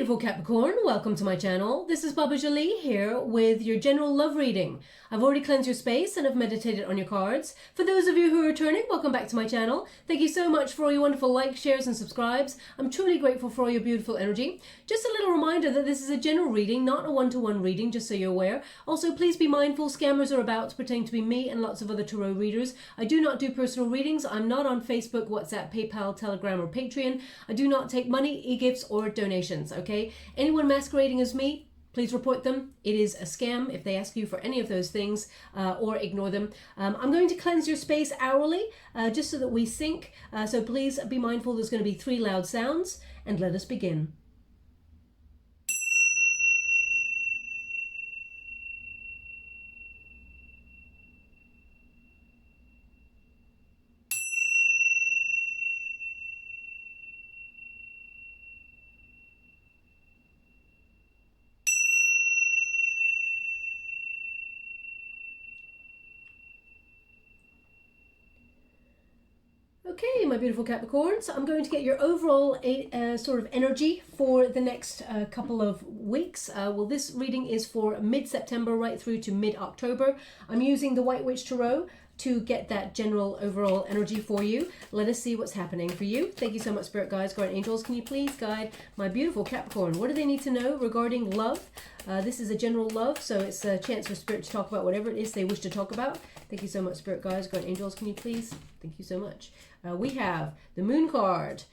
beautiful Capricorn, welcome to my channel. This is Baba Jolie here with your general love reading. I've already cleansed your space and have meditated on your cards. For those of you who are returning, welcome back to my channel. Thank you so much for all your wonderful likes, shares and subscribes. I'm truly grateful for all your beautiful energy. Just a little reminder that this is a general reading, not a one-to-one reading, just so you're aware. Also, please be mindful, scammers are about to pretend to be me and lots of other tarot readers. I do not do personal readings. I'm not on Facebook, WhatsApp, PayPal, Telegram or Patreon. I do not take money, e-gifts or donations. Okay, anyone masquerading as me, please report them. It is a scam if they ask you for any of those things, or ignore them. I'm going to cleanse your space hourly, just so that we sync. So please be mindful. There's going to be 3 loud sounds, and let us begin. Okay, my beautiful Capricorns, I'm going to get your overall sort of energy for the next couple of weeks. Well, this reading is for mid-September right through to mid-October. I'm using the White Witch Tarot to get that general overall energy for you. Let us see what's happening for you. Thank you so much, Spirit Guides, Guardian Angels. Can you please guide my beautiful Capricorn? What do they need to know regarding love? This is a general love, so it's a chance for Spirit to talk about whatever it is they wish to talk about. Thank you so much, Spirit Guides, Guardian Angels. Can you please? Thank you so much. We have the Moon card.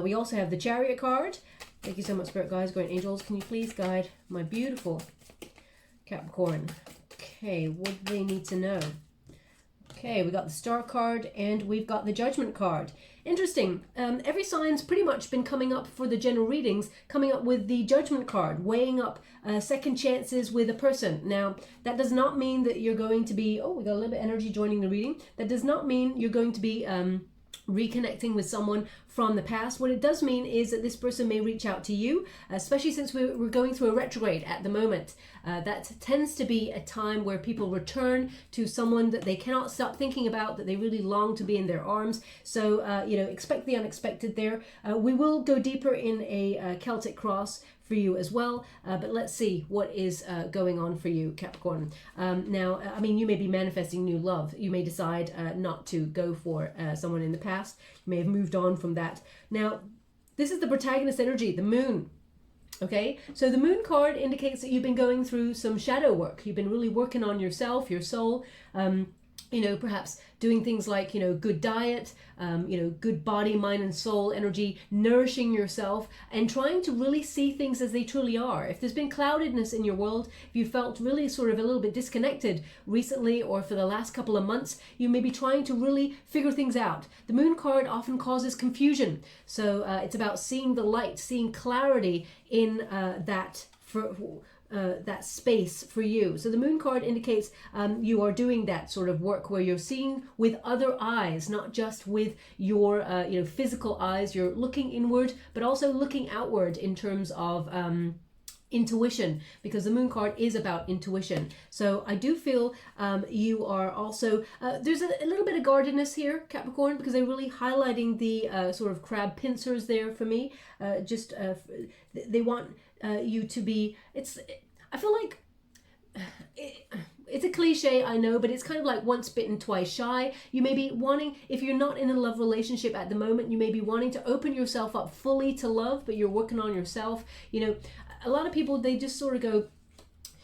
We also have the Chariot card. Thank you so much, Spirit Guides, Guardian Angels. Can you please guide my beautiful Capricorn? Okay, what do they need to know? Okay, we got the Star card and we've got the Judgment card. Interesting. Every sign's pretty much been coming up for the general readings, coming up with the Judgment card, weighing up second chances with a person. Now, that does not mean that you're going to be, oh, we got a little bit of energy joining the reading. That does not mean you're going to be reconnecting with someone from the past. What it does mean is that this person may reach out to you, especially since we're going through a retrograde at the moment. That tends to be a time where people return to someone that they cannot stop thinking about, that they really long to be in their arms. So, you know, expect the unexpected there. We will go deeper in a Celtic Cross for you as well, but let's see what is going on for you, Capricorn. Now, I mean, you may be manifesting new love. You may decide not to go for someone in the past. You may have moved on from that. Now, this is the protagonist energy, the Moon. Okay, so the Moon card indicates that you've been going through some shadow work. You've been really working on yourself, your soul. You know, perhaps doing things like, you know, good diet, you know, good body, mind and soul energy, nourishing yourself and trying to really see things as they truly are. If there's been cloudedness in your world, if you felt really sort of a little bit disconnected recently or for the last couple of months, you may be trying to really figure things out. The Moon card often causes confusion. So it's about seeing the light, seeing clarity in that space for you. So the Moon card indicates you are doing that sort of work where you're seeing with other eyes, not just with your you know, physical eyes. You're looking inward, but also looking outward in terms of intuition, because the Moon card is about intuition. So I do feel you are also, there's a little bit of guardedness here, Capricorn, because they're really highlighting the sort of crab pincers there for me. They want you to be, I feel like it's a cliche, I know, but it's kind of like once bitten, twice shy. You may be wanting, if you're not in a love relationship at the moment, you may be wanting to open yourself up fully to love, but you're working on yourself. You know, a lot of people, they just sort of go,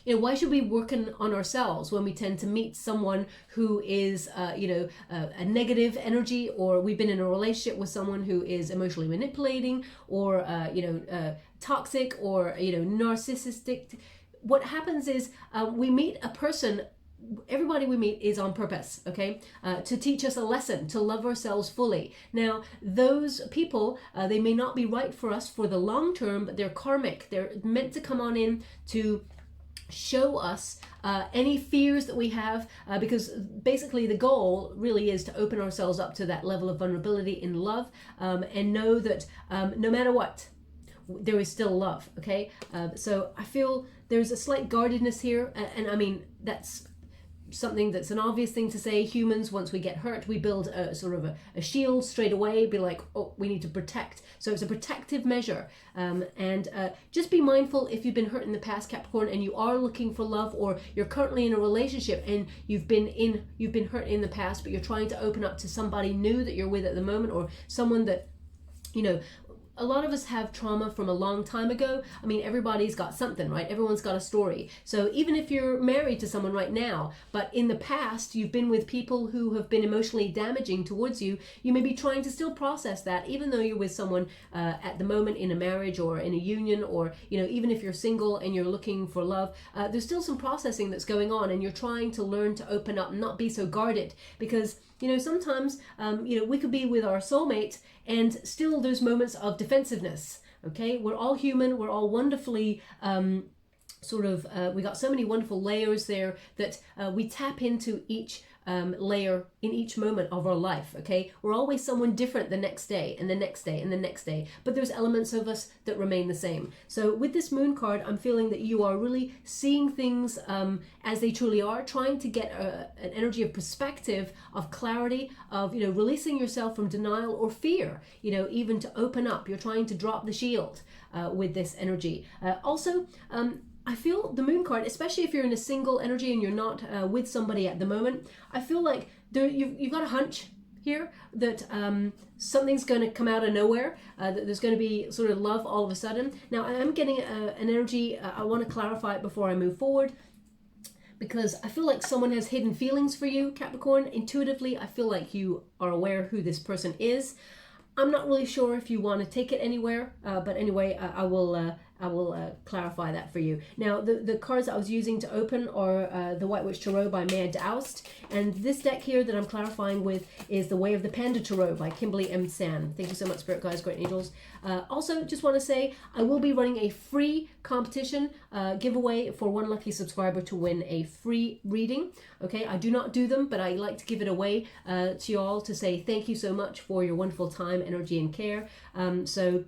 you know, why should we work on ourselves when we tend to meet someone who is, you know, a negative energy, or we've been in a relationship with someone who is emotionally manipulating, or, you know, toxic, or, you know, narcissistic. What happens is we meet a person, everybody we meet is on purpose, okay, to teach us a lesson, to love ourselves fully. Now, those people, they may not be right for us for the long term, but they're karmic. They're meant to come on in to show us any fears that we have, because basically the goal really is to open ourselves up to that level of vulnerability in love, and know that no matter what, there is still love, okay? So I feel there's a slight guardedness here, and I mean, that's something that's an obvious thing to say. Humans, once we get hurt, we build a sort of a shield straight away, be like, oh, we need to protect. So it's a protective measure. Just be mindful if you've been hurt in the past, Capricorn, and you are looking for love, or you're currently in a relationship and you've been hurt in the past, but you're trying to open up to somebody new that you're with at the moment, or someone that, you know, a lot of us have trauma from a long time ago. I mean, everybody's got something, right? Everyone's got a story. So even if you're married to someone right now, but in the past you've been with people who have been emotionally damaging towards you, you may be trying to still process that, even though you're with someone at the moment in a marriage or in a union, or, you know, even if you're single and you're looking for love, there's still some processing that's going on, and you're trying to learn to open up and not be so guarded, because, you know, sometimes, you know, we could be with our soulmate and still there's moments of defensiveness. Okay, we're all human, we're all wonderfully we got so many wonderful layers there that we tap into each layer in each moment of our life. Okay, we're always someone different the next day and the next day and the next day, but there's elements of us that remain the same. So with this moon card, I'm feeling that you are really seeing things as they truly are, trying to get an energy of perspective, of clarity, of, you know, releasing yourself from denial or fear, you know, even to open up. You're trying to drop the shield with this energy. I feel the moon card, especially if you're in a single energy and you're not with somebody at the moment, I feel like you've got a hunch here that something's going to come out of nowhere, that there's going to be sort of love all of a sudden. Now, I am getting an energy, I want to clarify it before I move forward, because I feel like someone has hidden feelings for you, Capricorn. Intuitively, I feel like you are aware who this person is. I'm not really sure if you want to take it anywhere, but anyway, I will clarify that for you. Now, the cards I was using to open are the White Witch Tarot by Mad Oust, and this deck here that I'm clarifying with is the Way of the Panda Tarot by Kimberly M. San. Thank you so much, Spirit Guides, Great Angels. Also, just want to say I will be running a free competition giveaway for one lucky subscriber to win a free reading. Okay, I do not do them, but I like to give it away to you all to say thank you so much for your wonderful time, energy, and care. So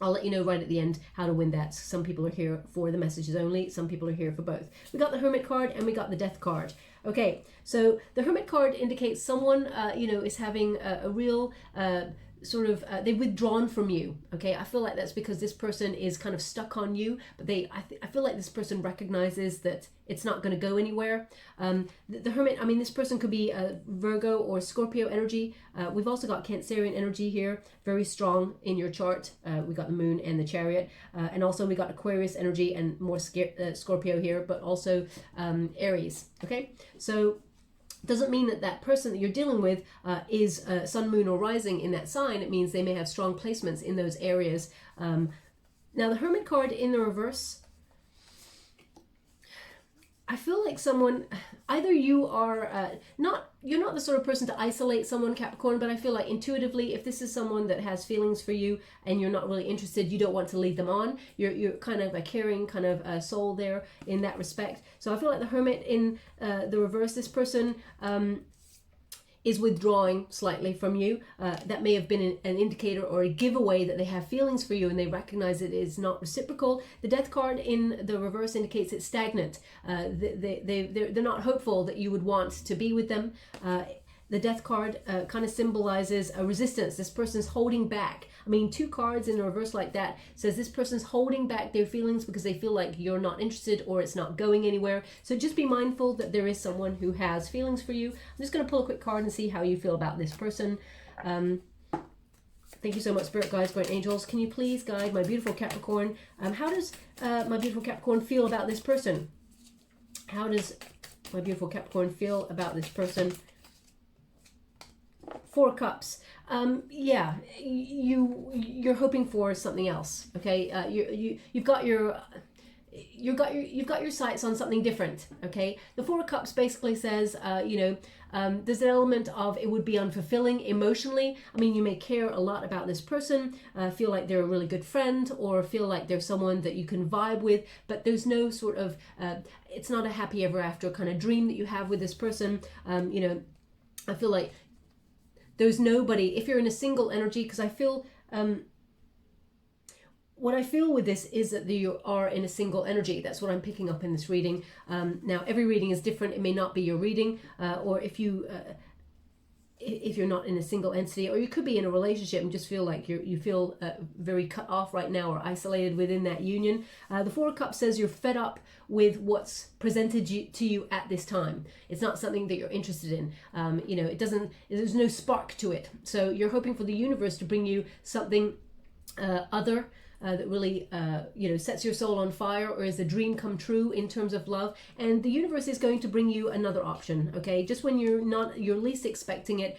I'll let you know right at the end how to win that. Some people are here for the messages only. Some people are here for both. We got the Hermit card and we got the Death card. Okay, so the Hermit card indicates someone, you know, is having a real they've withdrawn from you. Okay, I feel like that's because this person is kind of stuck on you, but I feel like this person recognizes that it's not going to go anywhere. The Hermit, I mean, this person could be a Virgo or Scorpio energy. We've also got Cancerian energy here, very strong in your chart. We got the Moon and the Chariot, and also we got Aquarius energy and more Scorpio here, but also Aries. Okay, so doesn't mean that that person that you're dealing with is sun, moon, or rising in that sign. It means they may have strong placements in those areas. Now, the Hermit card in the reverse, I feel like someone, either you are you're not the sort of person to isolate someone, Capricorn, but I feel like intuitively, if this is someone that has feelings for you and you're not really interested, you don't want to lead them on. You're kind of a caring kind of soul there in that respect. So I feel like the Hermit in the reverse, this person is withdrawing slightly from you. That may have been an indicator or a giveaway that they have feelings for you and they recognize it is not reciprocal. The Death card in the reverse indicates it's stagnant. They're not hopeful that you would want to be with them. The Death card kind of symbolizes a resistance. This person's holding back. I mean, two cards in the reverse like that says this person's holding back their feelings because they feel like you're not interested or it's not going anywhere. So just be mindful that there is someone who has feelings for you. I'm just going to pull a quick card and see how you feel about this person. Thank you so much, Spirit Guides, Great Angels. Can you please guide my beautiful Capricorn? How does my beautiful Capricorn feel about this person? How does my beautiful Capricorn feel about this person? Four Cups. Yeah, you're hoping for something else. Okay, you've got your sights on something different. Okay, the Four of Cups basically says, there's an element of it would be unfulfilling emotionally. I mean, you may care a lot about this person, feel like they're a really good friend, or feel like they're someone that you can vibe with, but there's no sort of, it's not a happy ever after kind of dream that you have with this person. I feel like there's nobody, if you're in a single energy, because I feel what I feel with this is that you are in a single energy. That's what I'm picking up in this reading. Now, every reading is different. It may not be your reading, or if you're not in a single entity, or you could be in a relationship and just feel like you feel very cut off right now or isolated within that union. The Four of Cups says you're fed up with what's presented to you at this time. It's not something that you're interested in. You know, there's no spark to it. So you're hoping for the universe to bring you something other, that really you know, sets your soul on fire, or is a dream come true in terms of love. And the universe is going to bring you another option, okay? Just when you're least expecting it,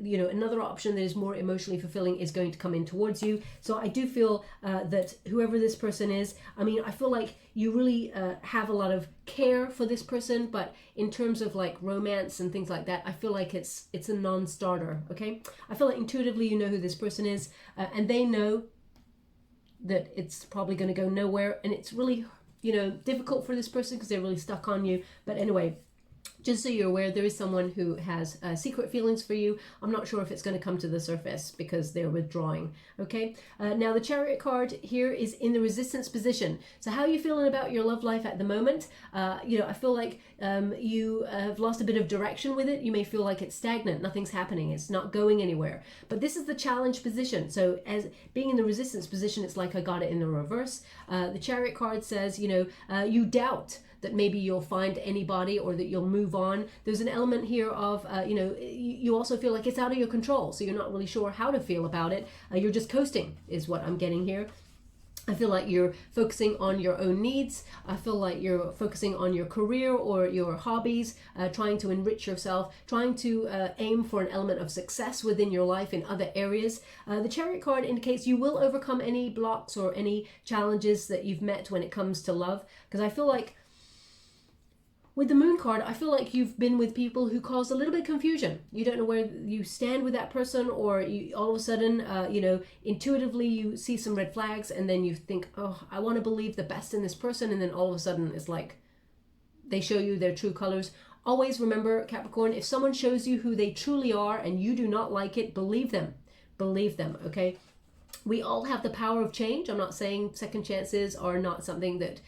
you know, another option that is more emotionally fulfilling is going to come in towards you. So I do feel that whoever this person is, I mean, I feel like you really have a lot of care for this person, but in terms of like romance and things like that, I feel like it's a non-starter, okay? I feel like intuitively you know who this person is, and they know that it's probably going to go nowhere, and it's really, you know, difficult for this person because they're really stuck on you. But anyway, just so you're aware, there is someone who has secret feelings for you. I'm not sure if it's going to come to the surface because they're withdrawing, okay? Now, the Chariot card here is in the resistance position. So how are you feeling about your love life at the moment? You know, I feel like you have lost a bit of direction with it. You may feel like it's stagnant. Nothing's happening. It's not going anywhere. But this is the challenge position. So as being in the resistance position, it's like I got it in the reverse. The Chariot card says, you know, you doubt that maybe you'll find anybody or that you'll move on. There's an element here of, you know, you also feel like it's out of your control, so you're not really sure how to feel about it. You're just coasting is what I'm getting here. I feel like you're focusing on your own needs. I feel like you're focusing on your career or your hobbies, trying to enrich yourself, trying to aim for an element of success within your life in other areas. The Chariot card indicates you will overcome any blocks or any challenges that you've met when it comes to love, because I feel like with the Moon card, I feel like you've been with people who cause a little bit of confusion. You don't know where you stand with that person, or you all of a sudden, you know, intuitively you see some red flags, and then you think, oh, I want to believe the best in this person, and then all of a sudden it's like they show you their true colors. Always remember, Capricorn, if someone shows you who they truly are and you do not like it, believe them. Believe them, okay? We all have the power of change. I'm not saying second chances are not something that,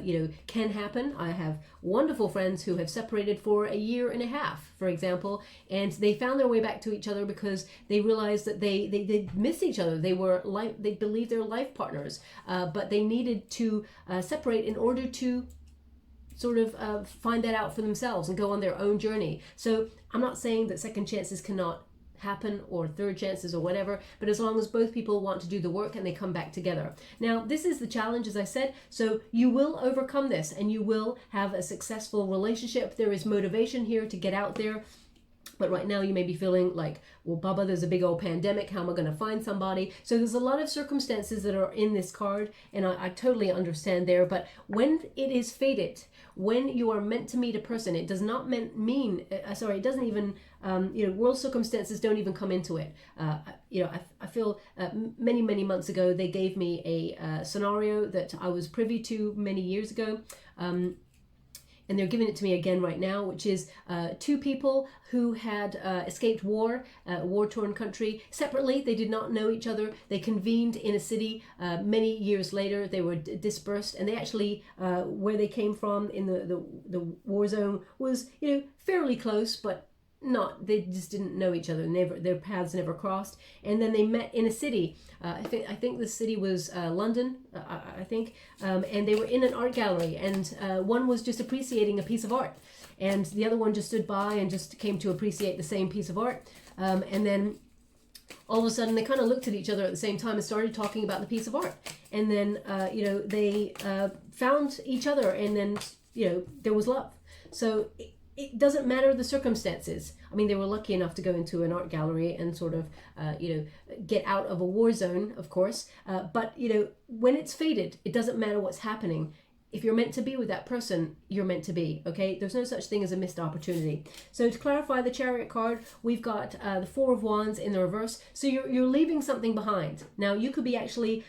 you know, can happen. I have wonderful friends who have separated for a year and a half, for example, and they found their way back to each other because they realized that they missed each other. They believed they're life partners, but they needed to separate in order to sort of find that out for themselves and go on their own journey. So I'm not saying that second chances cannot happen, or third chances, or whatever, but as long as both people want to do the work and they come back together. Now, this is the challenge, as I said, so you will overcome this and you will have a successful relationship. There is motivation here to get out there. But right now you may be feeling like, well, Baba, there's a big old pandemic. How am I going to find somebody? So there's a lot of circumstances that are in this card, and I totally understand there. But when it is fated, when you are meant to meet a person, it does not mean, it doesn't even, you know, world circumstances don't even come into it. You know, I feel many, many months ago, they gave me a scenario that I was privy to many years ago. And they're giving it to me again right now, which is two people who had escaped war, a war-torn country. Separately, they did not know each other. They convened in a city many years later. They were dispersed, and they actually, where they came from in the war zone was, you know, fairly close, but they just didn't know each other. Their paths never crossed. And then they met in a city. I think the city was London, I think. And they were in an art gallery, and one was just appreciating a piece of art, and the other one just stood by and just came to appreciate the same piece of art. And then all of a sudden they kind of looked at each other at the same time and started talking about the piece of art. And then, you know, they found each other, and then, you know, there was love. So it doesn't matter the circumstances. I mean, they were lucky enough to go into an art gallery and sort of, you know, get out of a war zone, of course. But, you know, when it's fated, it doesn't matter what's happening. If you're meant to be with that person, you're meant to be, okay? There's no such thing as a missed opportunity. So to clarify the Chariot card, we've got the Four of Wands in the reverse. So you're leaving something behind. Now, you could be actually...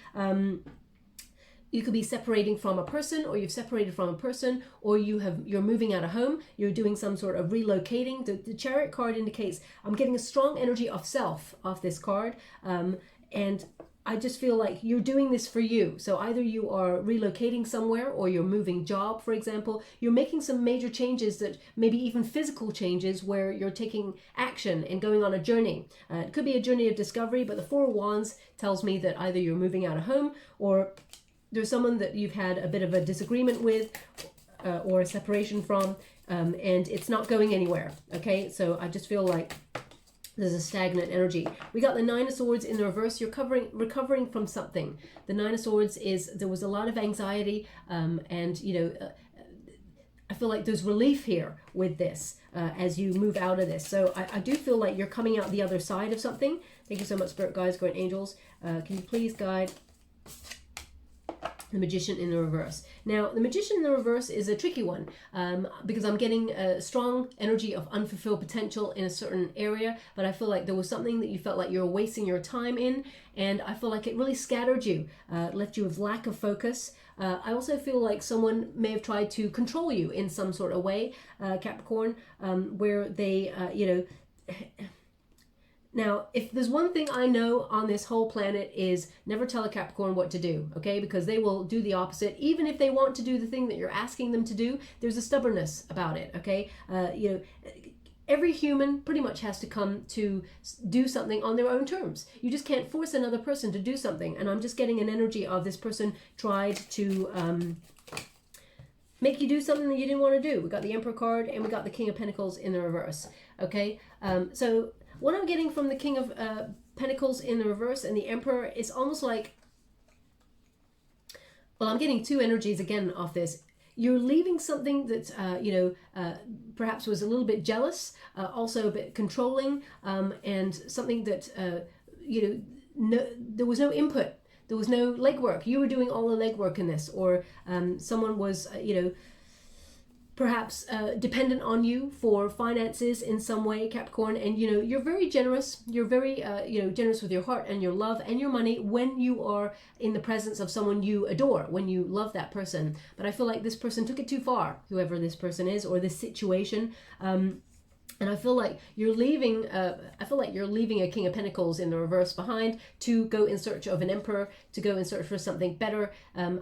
you could be separating from a person, or you've separated from a person, or you're moving out of home, you're doing some sort of relocating. The Chariot card indicates, I'm getting a strong energy of self off this card, and I just feel like you're doing this for you. So either you are relocating somewhere or you're moving job, for example. You're making some major changes, that maybe even physical changes, where you're taking action and going on a journey. It could be a journey of discovery, but the Four of Wands tells me that either you're moving out of home, or there's someone that you've had a bit of a disagreement with, or a separation from, and it's not going anywhere. Okay, so I just feel like there's a stagnant energy. We got the Nine of Swords in the reverse. You're recovering from something. The Nine of Swords is, there was a lot of anxiety, and you know, I feel like there's relief here with this as you move out of this. So I do feel like you're coming out the other side of something. Thank you so much, Spirit Guides, Guardian Angels. Can you please guide the Magician in the reverse? Now, the Magician in the reverse is a tricky one, because I'm getting a strong energy of unfulfilled potential in a certain area, but I feel like there was something that you felt like you were wasting your time in, and I feel like it really scattered you, left you with lack of focus. I also feel like someone may have tried to control you in some sort of way, Capricorn, where they, you know, now, if there's one thing I know on this whole planet is never tell a Capricorn what to do, okay? Because they will do the opposite. Even if they want to do the thing that you're asking them to do, there's a stubbornness about it, okay? You know, every human pretty much has to come to do something on their own terms. You just can't force another person to do something. And I'm just getting an energy of this person tried to make you do something that you didn't want to do. We got the Emperor card and we got the King of Pentacles in the reverse, okay? So what I'm getting from the King of Pentacles in the reverse and the Emperor is almost like, well, I'm getting two energies again off this. You're leaving something that, you know, perhaps was a little bit jealous, also a bit controlling, and something that, you know, there was no input. There was no legwork. You were doing all the legwork in this, or someone was, you know, perhaps dependent on you for finances in some way, Capricorn, and you know, you're very generous. You're very, you know, generous with your heart and your love and your money when you are in the presence of someone you adore, when you love that person. But I feel like this person took it too far, whoever this person is, or this situation. And I feel like you're leaving, I feel like you're leaving a King of Pentacles in the reverse behind to go in search of an Emperor, to go in search for something better.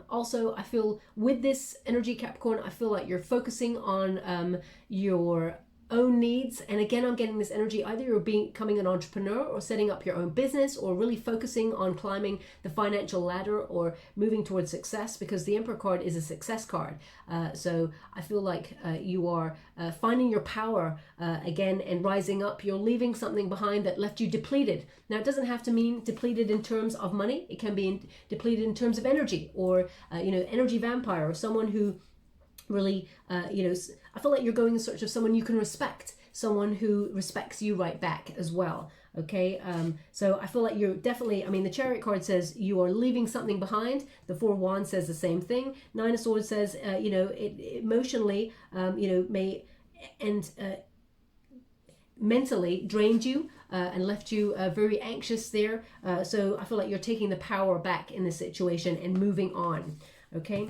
Also, I feel with this energy, Capricorn, I feel like you're focusing on your own needs. And again, I'm getting this energy, either you're becoming an entrepreneur or setting up your own business, or really focusing on climbing the financial ladder or moving towards success, because the Emperor card is a success card. So I feel like you are finding your power again and rising up. You're leaving something behind that left you depleted. Now, it doesn't have to mean depleted in terms of money. It can be depleted in terms of energy, or, you know, energy vampire, or someone who really, you know, I feel like you're going in search of someone you can respect, someone who respects you right back as well, okay? So I feel like you're definitely, I mean, the Chariot card says you are leaving something behind. The Four of Wands says the same thing. Nine of Swords says, you know, it emotionally, you know, may, and mentally drained you and left you very anxious there. So I feel like you're taking the power back in this situation and moving on, okay?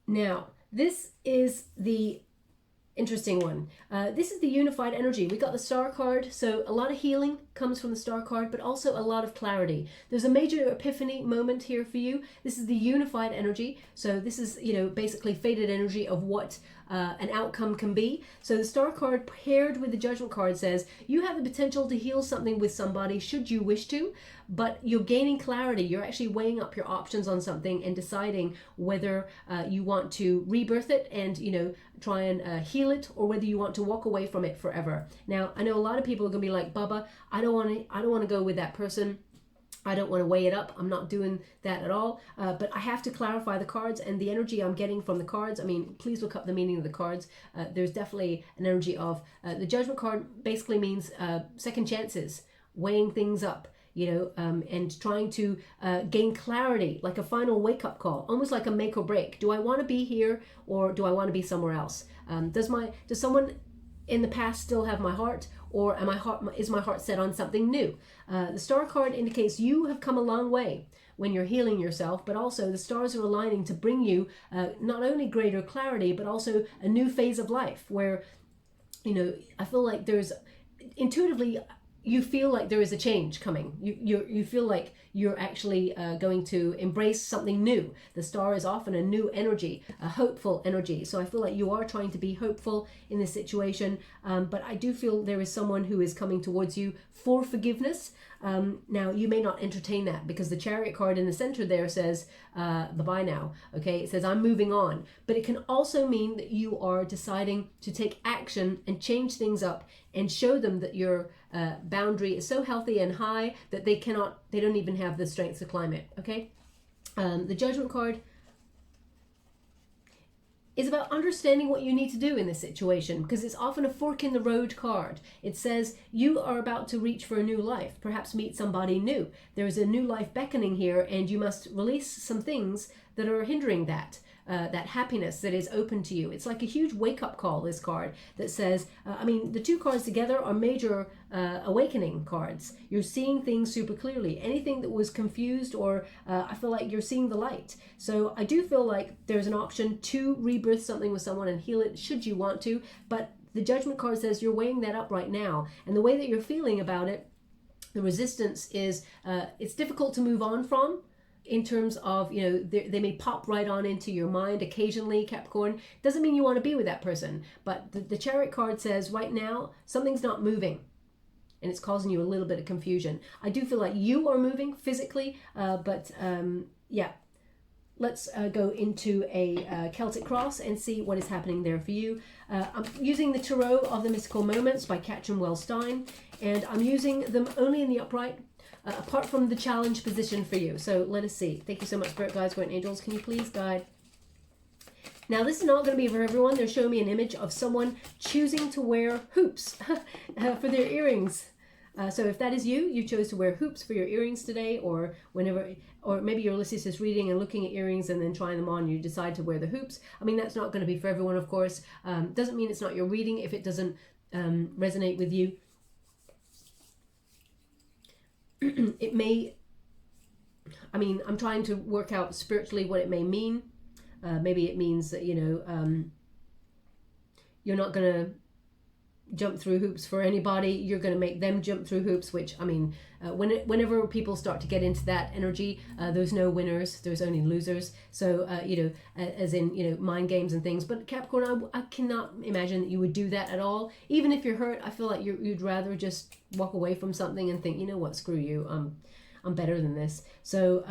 Now, this is the interesting one. This is the unified energy. We got the Star card, so a lot of healing comes from the Star card, but also a lot of clarity. There's a major epiphany moment here for you. This is the unified energy. So this is, you know, basically fated energy of what an outcome can be. So the Star card paired with the Judgment card says you have the potential to heal something with somebody should you wish to, but you're gaining clarity. You're actually weighing up your options on something and deciding whether you want to rebirth it and, you know, try and heal it, or whether you want to walk away from it forever. Now, I know a lot of people are gonna be like, Baba, I don't want to go with that person. I don't want to weigh it up. I'm not doing that at all. But I have to clarify the cards and the energy I'm getting from the cards. I mean, please look up the meaning of the cards. There's definitely an energy of the Judgment card basically means second chances, weighing things up, you know, and trying to gain clarity, like a final wake-up call, almost like a make or break. Do I want to be here, or do I want to be somewhere else? Does someone in the past still have my heart, or is my heart set on something new? The Star card indicates you have come a long way when you're healing yourself, but also the stars are aligning to bring you not only greater clarity, but also a new phase of life where, you know, I feel like there's intuitively, you feel like there is a change coming. You feel like you're actually going to embrace something new. The star is often a new energy, a hopeful energy. So I feel like you are trying to be hopeful in this situation. But I do feel there is someone who is coming towards you for forgiveness. Now, you may not entertain that because the Chariot card in the center there says, bye-bye now. Okay, it says, I'm moving on. But it can also mean that you are deciding to take action and change things up and show them that your boundary is so healthy and high that they don't even have the strength to climb it. Okay, the Judgment card is about understanding what you need to do in this situation, because it's often a fork in the road card. It says you are about to reach for a new life, perhaps meet somebody new. There is a new life beckoning here, and you must release some things that are hindering that happiness that is open to you. It's like a huge wake-up call, this card, that says, I mean, the two cards together are major awakening cards. You're seeing things super clearly. Anything that was confused, or I feel like you're seeing the light. So I do feel like there's an option to rebirth something with someone and heal it, should you want to. But the Judgment card says you're weighing that up right now. And the way that you're feeling about it, the resistance is, it's difficult to move on from. In terms of, you know, they may pop right on into your mind occasionally, Capricorn. Doesn't mean you want to be with that person. But the Chariot card says right now, something's not moving. And it's causing you a little bit of confusion. I do feel like you are moving physically, but yeah. Let's go into a Celtic Cross and see what is happening there for you. I'm using the Tarot of the Mystical Moments by CATRIN, WELZ, STEIN. And I'm using them only in the upright, apart from the challenge position for you. So let us see. Thank you so much, Spirit Guides, Guardian Angels. Can you please guide? Now, this is not going to be for everyone. They're showing me an image of someone choosing to wear hoops for their earrings. So if that is you, you chose to wear hoops for your earrings today, or whenever, or maybe you're listening to this reading and looking at earrings and then trying them on, you decide to wear the hoops. I mean, that's not going to be for everyone, of course. Doesn't mean it's not your reading if it doesn't resonate with you. It may, I mean, I'm trying to work out spiritually what it may mean. Maybe it means that, you know, you're not going to jump through hoops for anybody. You're going to make them jump through hoops, which, I mean, whenever people start to get into that energy, there's no winners, there's only losers. So, you know, as in, you know, mind games and things. But Capricorn, I cannot imagine that you would do that at all. Even if you're hurt, I feel like you'd rather just walk away from something and think, you know what, screw you, I'm better than this. So,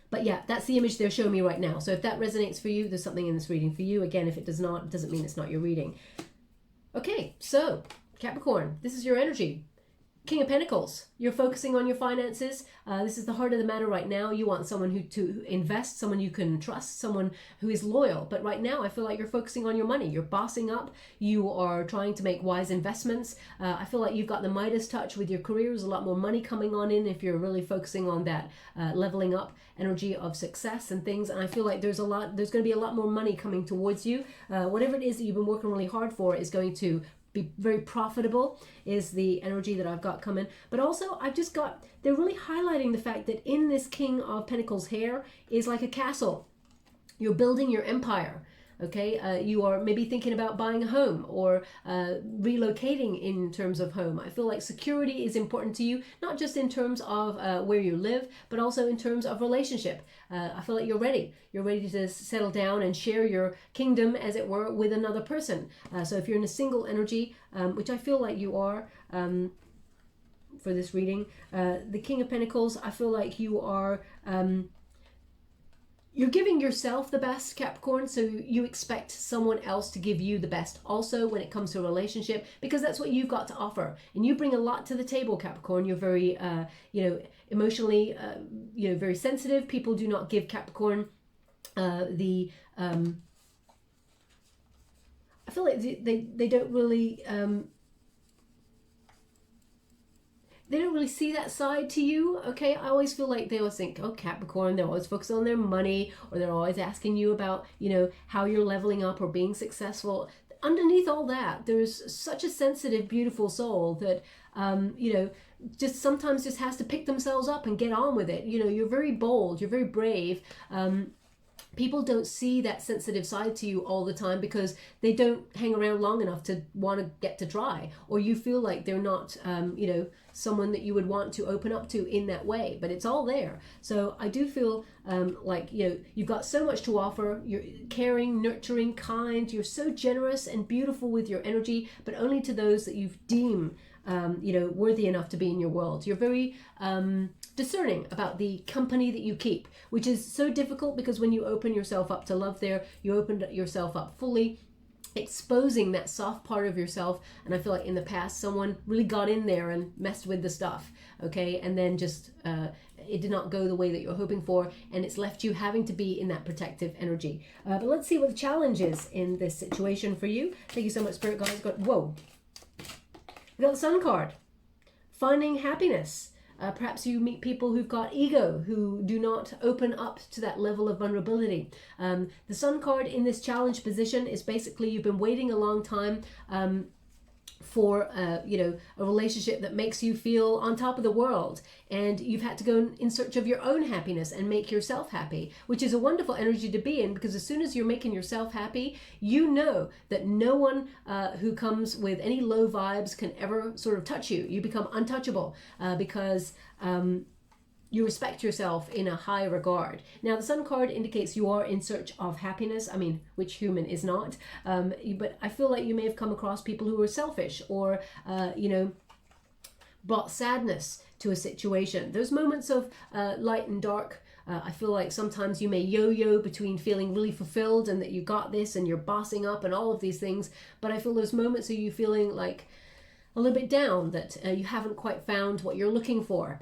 but yeah, that's the image they're showing me right now. So if that resonates for you, there's something in this reading for you. Again, if it does not, it doesn't mean it's not your reading. Okay, so Capricorn, this is your energy. King of Pentacles, you're focusing on your finances. This is the heart of the matter right now. You want someone to invest, someone you can trust, someone who is loyal. But right now, I feel like you're focusing on your money. You're bossing up. You are trying to make wise investments. I feel like you've got the Midas touch with your career. There's a lot more money coming on in if you're really focusing on that leveling up energy of success and things. And I feel like there's going to be a lot more money coming towards you. Whatever it is that you've been working really hard for is going to be very profitable, is the energy that I've got coming. But also I've just got, they're really highlighting the fact that in this King of Pentacles hair is like a castle. You're building your empire. Okay, you are maybe thinking about buying a home or relocating in terms of home. I feel like security is important to you, not just in terms of where you live, but also in terms of relationship. I feel like you're ready. You're ready to settle down and share your kingdom, as it were, with another person. So if you're in a single energy, which I feel like you are for this reading, the King of Pentacles, I feel like you are... You're giving yourself the best, Capricorn, so you expect someone else to give you the best also when it comes to a relationship, because that's what you've got to offer. And you bring a lot to the table, Capricorn. You're very, you know, emotionally, you know, very sensitive. People do not give Capricorn I feel like they don't really... they don't really see that side to you, okay? I always feel like they always think, oh, Capricorn, they're always focused on their money, or they're always asking you about, you know, how you're leveling up or being successful. Underneath all that, there's such a sensitive, beautiful soul that, you know, just sometimes just has to pick themselves up and get on with it. You know, you're very bold, you're very brave, people don't see that sensitive side to you all the time because they don't hang around long enough to want to get to try, or you feel like they're not, you know, someone that you would want to open up to in that way, but it's all there. So I do feel like, you know, you've got so much to offer. You're caring, nurturing, kind. You're so generous and beautiful with your energy, but only to those that you deem you know, worthy enough to be in your world. You're very discerning about the company that you keep, which is so difficult because when you open yourself up to love there, you open yourself up fully, exposing that soft part of yourself. And I feel like in the past, someone really got in there and messed with the stuff, okay? And then just, it did not go the way that you're hoping for, and it's left you having to be in that protective energy. But let's see what the challenge is in this situation for you. Thank you so much, Spirit Guides. Whoa. We got the Sun card. Finding happiness. Perhaps you meet people who've got ego, who do not open up to that level of vulnerability. The Sun card in this challenge position is basically you've been waiting a long time for you know, a relationship that makes you feel on top of the world, and you've had to go in search of your own happiness and make yourself happy, which is a wonderful energy to be in, because as soon as you're making yourself happy, you know that no one who comes with any low vibes can ever sort of touch you. You become untouchable because you respect yourself in a high regard. Now, the Sun card indicates you are in search of happiness. I mean, which human is not? But I feel like you may have come across people who are selfish or, you know, brought sadness to a situation. Those moments of light and dark, I feel like sometimes you may yo-yo between feeling really fulfilled and that you got this and you're bossing up and all of these things. But I feel those moments of you feeling like a little bit down, that you haven't quite found what you're looking for.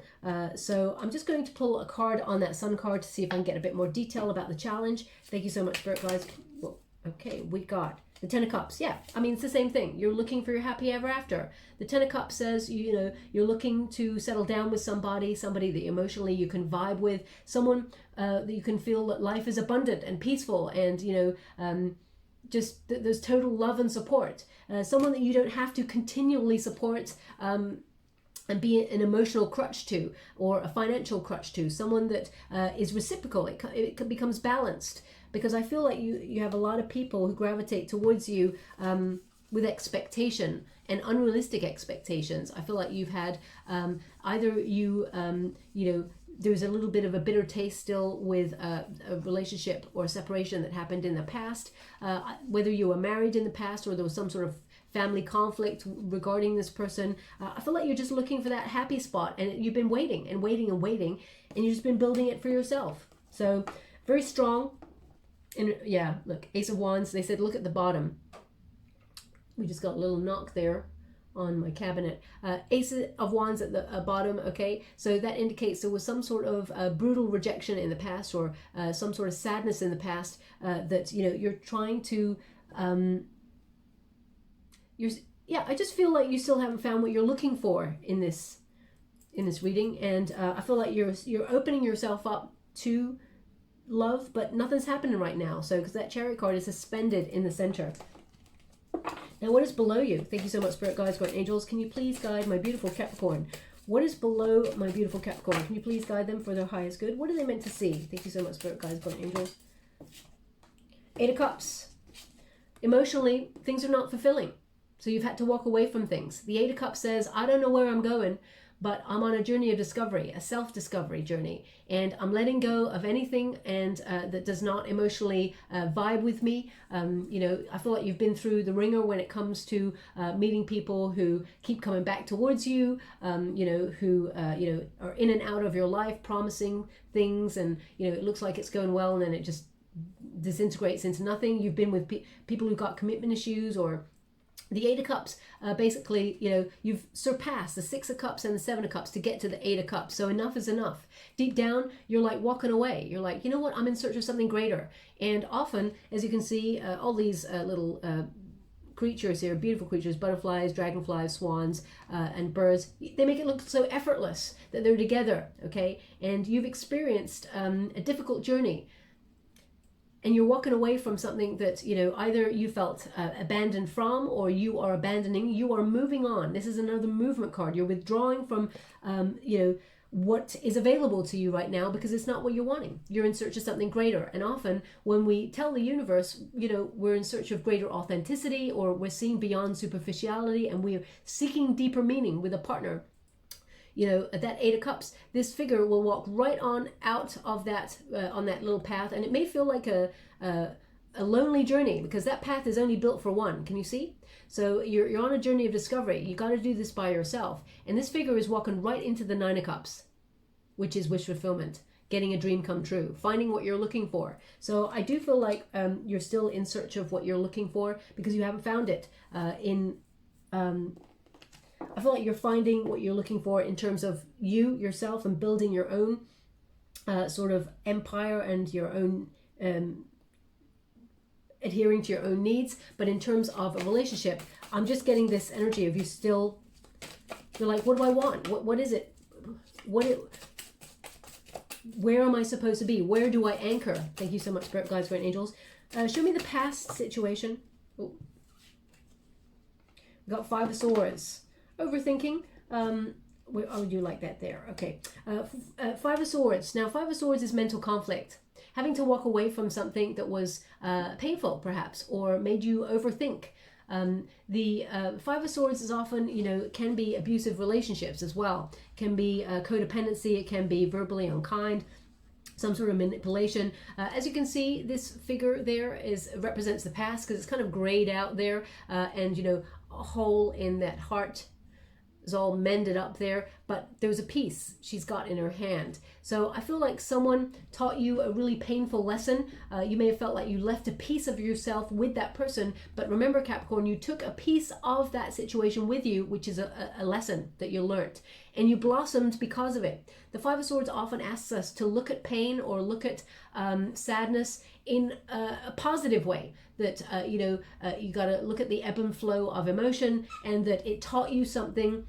So I'm just going to pull a card on that Sun card to see if I can get a bit more detail about the challenge. Thank you so much, Spirit Guides. Well, okay, we got the Ten of Cups. Yeah, I mean, it's the same thing. You're looking for your happy ever after. The Ten of Cups says, you know, you're looking to settle down with somebody that emotionally you can vibe with, someone that you can feel that life is abundant and peaceful and, you know, just there's total love and support. Someone that you don't have to continually support and be an emotional crutch to, or a financial crutch to. Someone that is reciprocal. It becomes balanced, because I feel like you have a lot of people who gravitate towards you with expectation and unrealistic expectations. I feel like you've had either you know, there's a little bit of a bitter taste still with a relationship or a separation that happened in the past, whether you were married in the past or there was some sort of family conflict regarding this person. I feel like you're just looking for that happy spot, and you've been waiting and waiting and waiting, and you've just been building it for yourself. So very strong. And yeah, look, Ace of Wands, they said, look at the bottom. We just got a little knock there on my cabinet. Ace of Wands at the bottom, okay? So that indicates there was some sort of brutal rejection in the past, or some sort of sadness in the past that, you know, you're trying to, yeah, I just feel like you still haven't found what you're looking for in this reading. And I feel like you're opening yourself up to love, but nothing's happening right now. So, because that Chariot card is suspended in the center. Now, what is below you? Thank you so much, Spirit Guides, Guardian Angels. Can you please guide my beautiful Capricorn? What is below my beautiful Capricorn? Can you please guide them for their highest good? What are they meant to see? Thank you so much, Spirit Guides, Guardian Angels. Eight of Cups. Emotionally, things are not fulfilling. So you've had to walk away from things. The Eight of Cups says, I don't know where I'm going, but I'm on a journey of discovery, a self-discovery journey, and I'm letting go of anything and that does not emotionally vibe with me. You know, I feel like you've been through the ringer when it comes to meeting people who keep coming back towards you, you know, who you know, are in and out of your life, promising things, and you know, it looks like it's going well, and then it just disintegrates into nothing. You've been with people who've got commitment issues, or the Eight of Cups, basically, you know, you've surpassed the Six of Cups and the Seven of Cups to get to the Eight of Cups. So enough is enough. Deep down, you're like walking away. You're like, you know what? I'm in search of something greater. And often, as you can see, all these little creatures here, beautiful creatures, butterflies, dragonflies, swans, and birds, they make it look so effortless that they're together, okay? And you've experienced a difficult journey. And you're walking away from something that, you know, either you felt abandoned from, or you are abandoning. You are moving on. This is another movement card. You're withdrawing from, you know, what is available to you right now, because it's not what you're wanting. You're in search of something greater. And often when we tell the universe, you know, we're in search of greater authenticity, or we're seeing beyond superficiality, and we're seeking deeper meaning with a partner, you know, at that 8 of Cups, this figure will walk right on out of that, on that little path. And it may feel like a lonely journey, because that path is only built for one. Can you see? So you're on a journey of discovery. You got to do this by yourself. And this figure is walking right into the 9 of Cups, which is wish fulfillment, getting a dream come true, finding what you're looking for. So I do feel like you're still in search of what you're looking for, because you haven't found it I feel like you're finding what you're looking for in terms of yourself, and building your own sort of empire, and your own adhering to your own needs. But in terms of a relationship, I'm just getting this energy of you're like, what do I want? What is it? Where am I supposed to be? Where do I anchor? Thank you so much, Spirit Guides, Guardian Angels. Show me the past situation. Oh. We got 5 of Swords. Overthinking. Oh, you like that there. Okay. 5 of Swords. Now, 5 of Swords is mental conflict. Having to walk away from something that was painful, perhaps, or made you overthink. The 5 of Swords is often, you know, can be abusive relationships as well. Can be codependency. It can be verbally unkind, some sort of manipulation. As you can see, this figure there represents the past, because it's kind of grayed out there, and, you know, a hole in that heart is all mended up there, but there's a piece she's got in her hand. So I feel like someone taught you a really painful lesson. You may have felt like you left a piece of yourself with that person, but remember, Capricorn, you took a piece of that situation with you, which is a lesson that you learned, and you blossomed because of it. The 5 of Swords often asks us to look at pain, or look at sadness in a positive way, that you got to look at the ebb and flow of emotion, and that it taught you something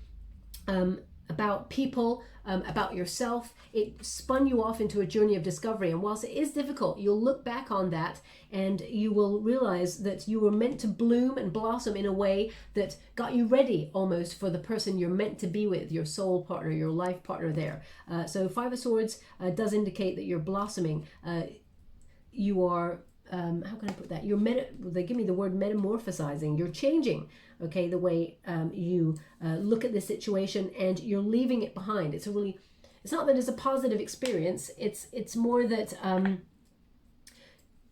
about people, about yourself. It spun you off into a journey of discovery, and whilst it is difficult, you'll look back on that and you will realize that you were meant to bloom and blossom in a way that got you ready almost for the person you're meant to be with, your soul partner, your life partner there. So 5 of Swords does indicate that you're blossoming. You are, how can I put that? They give me the word metamorphosizing. You're changing, okay, the way you look at this situation, and you're leaving it behind. It's not that it's a positive experience. It's more that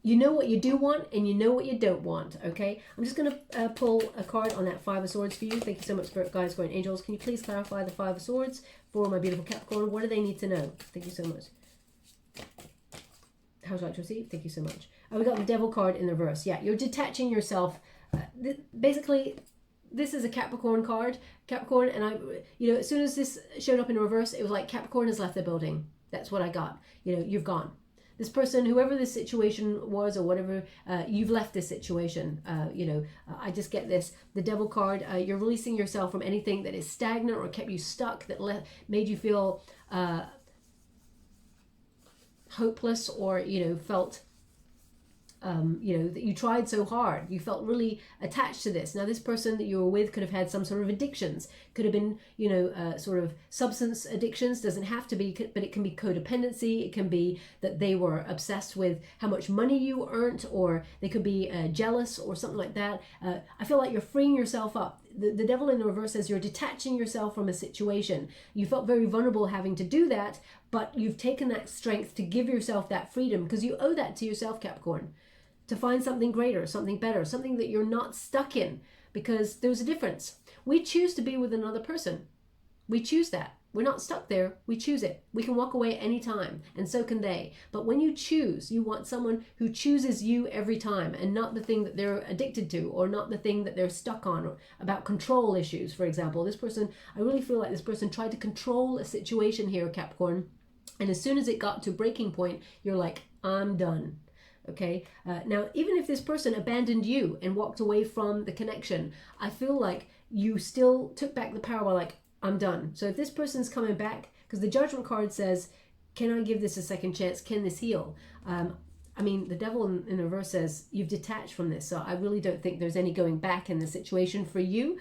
you know what you do want, and you know what you don't want, okay? I'm just going to pull a card on that 5 of Swords for you. Thank you so much, Spirit Guides, Guardian Angels. Can you please clarify the 5 of Swords for my beautiful Capricorn? What do they need to know? Thank you so much. How would you like to receive? Thank you so much. We got the Devil card in the reverse. Yeah, you're detaching yourself. Basically, this is a Capricorn card. Capricorn, and as soon as this showed up in reverse, it was like Capricorn has left the building. That's what I got. You've gone. This person, whoever this situation was, or whatever, you've left this situation. I just get this. The Devil card, you're releasing yourself from anything that is stagnant or kept you stuck, that made you feel hopeless, or felt that you tried so hard. You felt really attached to this. Now, this person that you were with could have had some sort of addictions. Could have been sort of substance addictions. Doesn't have to be, but it can be codependency. It can be that they were obsessed with how much money you earned, or they could be jealous or something like that. I feel like you're freeing yourself up. The Devil in the reverse says you're detaching yourself from a situation. You felt very vulnerable having to do that, but you've taken that strength to give yourself that freedom, because you owe that to yourself, Capricorn, to find something greater, something better, something that you're not stuck in, because there's a difference. We choose to be with another person. We choose that. We're not stuck there. We choose it. We can walk away anytime, and so can they. But when you choose, you want someone who chooses you every time, and not the thing that they're addicted to, or not the thing that they're stuck on, or about control issues, for example. This person, I really feel like this person tried to control a situation here, Capricorn. And as soon as it got to breaking point, you're like, I'm done. Okay. Now, even if this person abandoned you and walked away from the connection, I feel like you still took back the power by like, I'm done. So if this person's coming back, because the Judgment card says, can I give this a second chance? Can this heal? The Devil in the reverse says you've detached from this. So I really don't think there's any going back in the situation for you.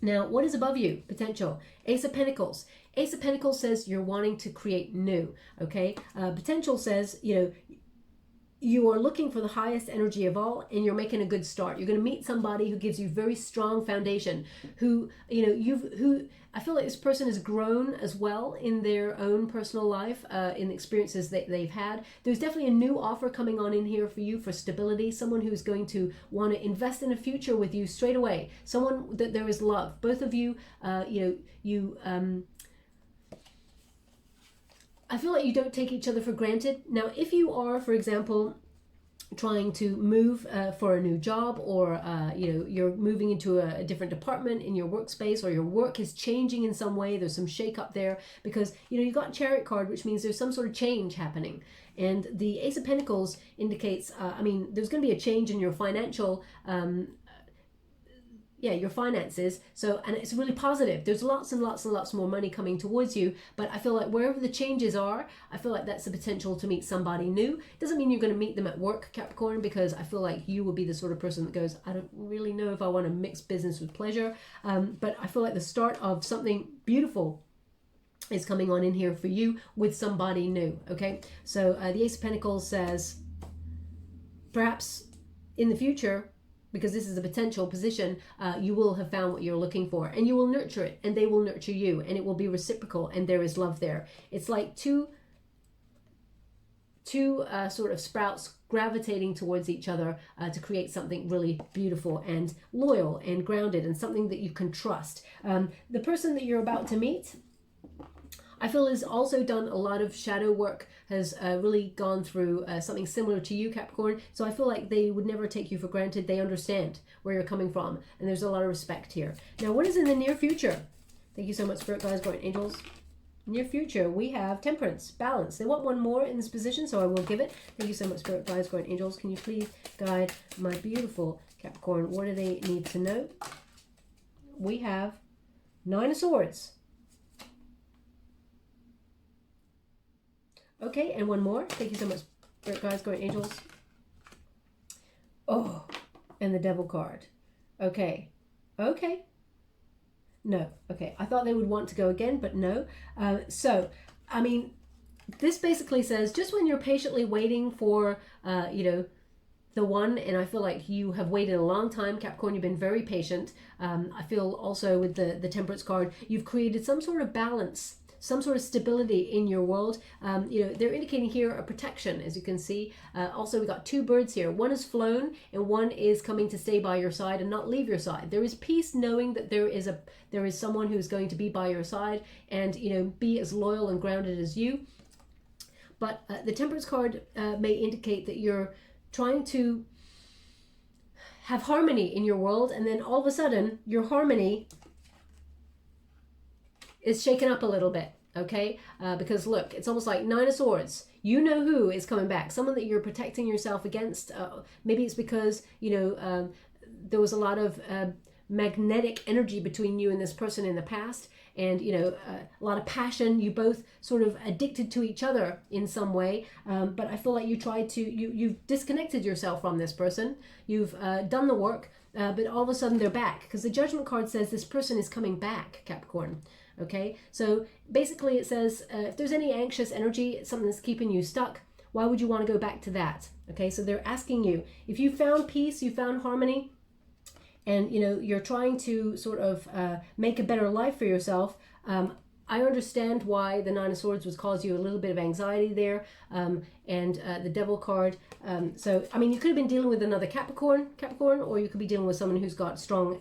Now, what is above you? Potential. Ace of Pentacles. Ace of Pentacles says you're wanting to create new, okay? Potential says, you know, you are looking for the highest energy of all, and you're making a good start. You're going to meet somebody who gives you very strong foundation, who, you know, I feel like this person has grown as well in their own personal life, in the experiences that they've had. There's definitely a new offer coming on in here for you for stability, someone who's going to want to invest in a future with you straight away, someone that there is love. Both of you, I feel like you don't take each other for granted. Now, if you are, for example, trying to move for a new job, or you know, you're moving into a different department in your workspace, or your work is changing in some way, there's some shake up there, because you know, you got Chariot card, which means there's some sort of change happening. And the Ace of Pentacles indicates, I mean, there's going to be a change in your financial your finances. So, and it's really positive. There's lots and lots and lots more money coming towards you, but I feel like wherever the changes are, I feel like that's the potential to meet somebody new. Doesn't mean you're going to meet them at work, Capricorn, because I feel like you will be the sort of person that goes, I don't really know if I want to mix business with pleasure. But I feel like the start of something beautiful is coming on in here for you with somebody new, okay? So the Ace of Pentacles says, perhaps in the future, because this is a potential position, you will have found what you're looking for, and you will nurture it, and they will nurture you, and it will be reciprocal, and there is love there. It's like two sort of sprouts gravitating towards each other to create something really beautiful and loyal and grounded, and something that you can trust. The person that you're about to meet, I feel, has also done a lot of shadow work, has really gone through something similar to you, Capricorn. So I feel like they would never take you for granted. They understand where you're coming from, and there's a lot of respect here. Now, what is in the near future? Thank you so much, Spirit Guides, Guardian Angels. Near future, we have Temperance, Balance. They want one more in this position, so I will give it. Thank you so much, Spirit Guides, Guardian Angels. Can you please guide my beautiful Capricorn? What do they need to know? We have Nine of Swords. Okay, and one more. Thank you so much, Spirit Guides, Guardian Angels. Oh, and the Devil card. Okay. Okay. No. Okay. I thought they would want to go again, but no. So, I mean, this basically says just when you're patiently waiting for, you know, the one, and I feel like you have waited a long time, Capricorn, you've been very patient. I feel also with the Temperance card, you've created some sort of balance, some sort of stability in your world. You know, they're indicating here a protection, as you can see. Also, we got two birds here. One is flown, and one is coming to stay by your side and not leave your side. There is peace knowing that there is someone who is going to be by your side and, you know, be as loyal and grounded as you. But the Temperance card may indicate that you're trying to have harmony in your world, and then all of a sudden your harmony is shaken up a little bit, okay? Because look, it's almost like Nine of Swords. You know who is coming back, someone that you're protecting yourself against. Maybe it's because, you know, there was a lot of magnetic energy between you and this person in the past, and, you know, a lot of passion. You both sort of addicted to each other in some way, but I feel like you tried to, you've disconnected yourself from this person. You've done the work, but all of a sudden they're back, because the Judgment card says this person is coming back, Capricorn. Okay, so basically it says if there's any anxious energy, something that's keeping you stuck, why would you want to go back to that? Okay, so they're asking you, if you found peace, you found harmony, and, you know, you're trying to sort of make a better life for yourself. I understand why the Nine of Swords would cause you a little bit of anxiety there, and the Devil card. So, I mean, you could have been dealing with another Capricorn, or you could be dealing with someone who's got strong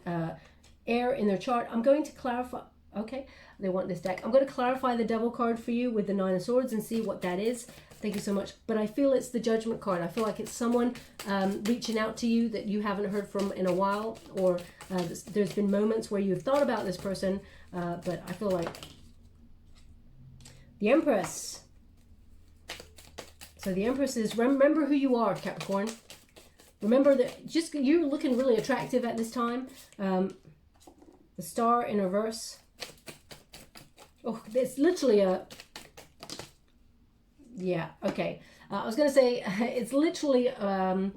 air in their chart. I'm going to clarify. Okay, they want this deck. I'm going to clarify the Devil card for you with the Nine of Swords and see what that is. Thank you so much. But I feel it's the Judgment card. I feel like it's someone reaching out to you that you haven't heard from in a while, or there's been moments where you've thought about this person, but I feel like the Empress. So the Empress is, remember who you are, Capricorn. Remember that just you're looking really attractive at this time. The Star in reverse. Oh, it's literally a... Yeah, okay. I was going to say it's literally a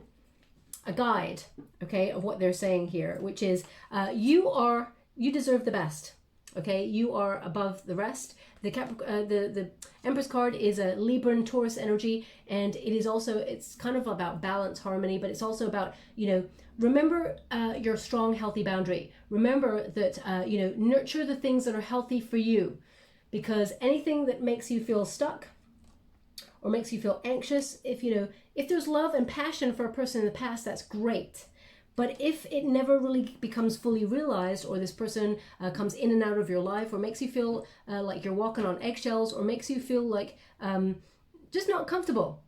guide, okay, of what they're saying here, which is you are you deserve the best. Okay, you are above the rest. The Empress card is a Libran Taurus energy, and it is also, it's kind of about balance, harmony, but it's also about, you know, remember your strong, healthy boundary. Remember that, you know, nurture the things that are healthy for you, because anything that makes you feel stuck or makes you feel anxious, if, you know, if there's love and passion for a person in the past, that's great. But if it never really becomes fully realized, or this person comes in and out of your life, or makes you feel like you're walking on eggshells, or makes you feel like just not comfortable.